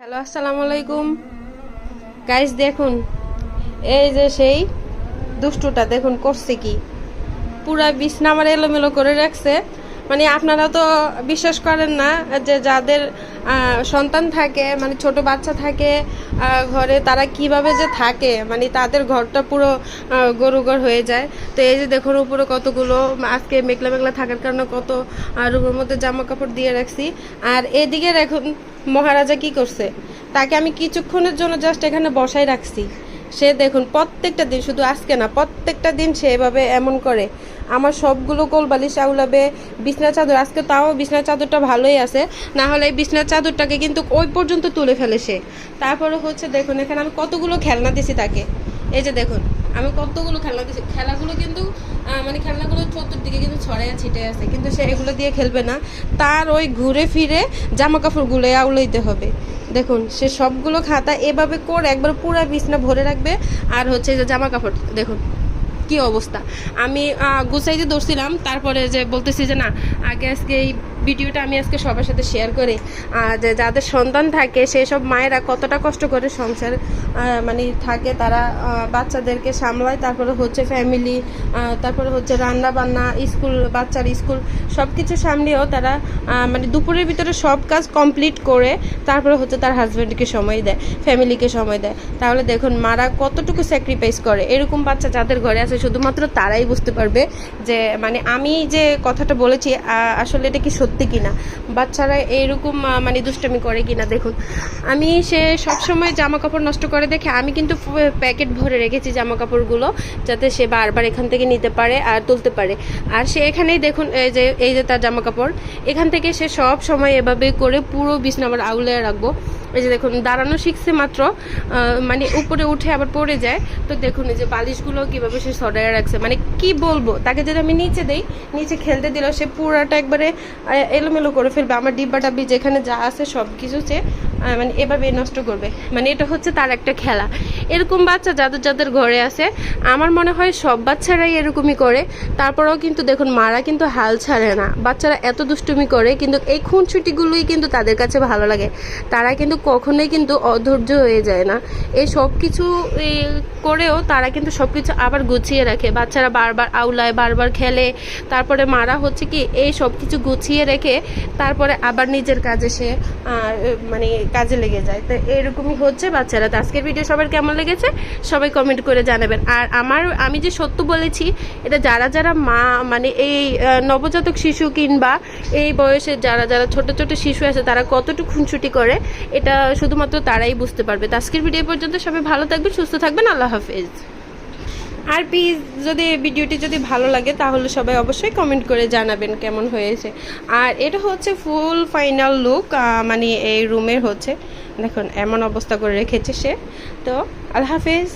Hello, আসসালামু আলাইকুম guys. দেখুন এই যে সেই দুষ্টুটা দেখুন করছে কি, পুরা বিছনা আমার এলোমেলো করে রাখছে। মানে আপনারা তো বিশ্বাস করেন না যে যাদের সন্তান থাকে, মানে ছোট বাচ্চা থাকে ঘরে, তারা কিভাবে যে থাকে, মানে তাদের ঘরটা পুরো গরুঘর হয়ে যায়। তো এই যে দেখুন উপরে কতগুলো, আজকে মেঘলা মেঘলা থাকার কারণে কত রুমের মধ্যে জামা কাপড় দিয়ে রাখছি। আর এদিকে এখন মহারাজা কি করছে, তাকে আমি কিছুক্ষণের জন্য জাস্ট এখানে বসাই রাখছি। সে দেখুন প্রত্যেকটা দিন, শুধু আজকে না, প্রত্যেকটা দিন সে এভাবে এমন করে। আমার সবগুলো কোলবালিশ আউলাবে, বিছনা চাদর, আজকে তাও বিছনা চাদরটা ভালোই আছে, না হলে এই বিছনা চাদরটাকে কিন্তু ওই পর্যন্ত তুলে ফেলে সে। তারপরে হচ্ছে দেখুন এখানে আমি কতগুলো খেলনা দিছি তাকে। এই যে দেখুন আমি কতগুলো খেলনা দিছি, খেলাগুলো কিন্তু মানে খেলনাগুলো চতুর্দিকে কিন্তু ছড়াইয়া ছিটে আছে, কিন্তু সে এগুলো দিয়ে খেলবে না। তার ওই ঘুরে ফিরে জামা কাপড়গুলো আউলাইতে হবে। দেখুন সে সবগুলো খাতা এভাবে করে একবার পুরো বিছনা ভরে রাখবে। আর হচ্ছে যে জামা কাপড় দেখুন কি অবস্থা। আমি গুছাইতে ধরছিলাম, তারপরে যে বলতেছি যে না, আগে আজকে এই ভিডিওটা আমি আজকে সবার সাথে শেয়ার করি যে যাদের সন্তান থাকে সেসব মায়েরা কতটা কষ্ট করে সংসার মানে থাকে, তারা বাচ্চাদেরকে সামলায়, তারপরে হচ্ছে ফ্যামিলি, তারপরে হচ্ছে রান্না বান্না, স্কুল, বাচ্চার স্কুল, সব কিছু সামলিয়েও তারা মানে দুপুরের ভিতরে সব কাজ কমপ্লিট করে তারপরে হচ্ছে তার হাজব্যান্ডকে সময় দেয়, ফ্যামিলিকে সময় দেয়। তাহলে দেখুন মারা কতটুকু স্যাক্রিফাইস করে। এরকম বাচ্চা যাদের ঘরে আছে শুধুমাত্র তারাই বুঝতে পারবে যে মানে আমি যে কথাটা বলেছি আসলে এটা কি সত্যি কিনা, বাচ্চারা এইরকম মানে দুষ্টামি করে কিনা। দেখুন আমি সে সবসময় জামা কাপড় নষ্ট করে দেখে আমি কিন্তু প্যাকেট ভরে রেখেছি জামা কাপড়গুলো, যাতে সে বারবার এখান থেকে নিতে পারে আর তুলতে পারে। আর সে এখানেই দেখুন এই যে তার জামা কাপড়, এখান থেকে সে সব সময় এভাবে করে পুরো বিছনা আবার আউলে রাখবো। এই যে দেখুন দাঁড়ানো শিখছে মাত্র, মানে উপরে উঠে আবার পড়ে যায়। তো দেখুন এই যে বালিশগুলো কীভাবে সে সরাইয়া রাখছে, মানে কি বলবো। তাকে যদি আমি নিচে দেই, নিচে খেলতে দিলেও সে পুরাটা একবারে এলোমেলো করে ফেলবে। আমার ডিব্বা ডাব্বি যেখানে যা আছে সব কিছু সে মানে এভাবে নষ্ট করবে। মানে এটা হচ্ছে তার একটা খেলা। এরকম বাচ্চা যাদের যাদের ঘরে আছে, আমার মনে হয় সব বাচ্চারাই এরকমই করে। তারপরেও কিন্তু দেখুন মারা কিন্তু হাল ছাড়ে না, বাচ্চারা এত দুষ্টুমি করে, কিন্তু এই খুনছুটিগুলোই কিন্তু তাদের কাছে ভালো লাগে। তারা কিন্তু কখনোই কিন্তু অধৈর্য হয়ে যায় না। এই সব কিছু করেও তারা কিন্তু সব কিছু আবার গুছিয়ে রাখে। বাচ্চারা বারবার আউলায়, বারবার খেলে, তারপরে মারা হচ্ছে কি এই সব কিছু গুছিয়ে রেখে তারপরে আবার নিজের কাজে সে মানে কাজে লেগে যায়। তো এরকমই হচ্ছে বাচ্চারা। তো আজকের ভিডিও সবার কেমন লেগেছে সবাই কমেন্ট করে জানাবেন। আর আমি যে সত্য বলেছি, এটা যারা যারা মা, মানে এই নবজাতক শিশু কিংবা এই বয়সে যারা যারা ছোট ছোট শিশু আছে তারা কতটুকু খুনসুটি করে, এটা শুধুমাত্র তারাই বুঝতে পারবে। তো আজকের ভিডিও পর্যন্ত সবাই ভালো থাকবেন, সুস্থ থাকবেন, আল্লাহ হাফেজ। আর প্লিজ যদি ভিডিওটি যদি ভালো লাগে তাহলে সবাই অবশ্যই কমেন্ট করে জানাবেন কেমন হয়েছে। আর এটা হচ্ছে ফুল ফাইনাল লুক, মানে এই রুমের হচ্ছে দেখুন এমন অবস্থা করে রেখেছে সে। তো আল্লাহ হাফেজ।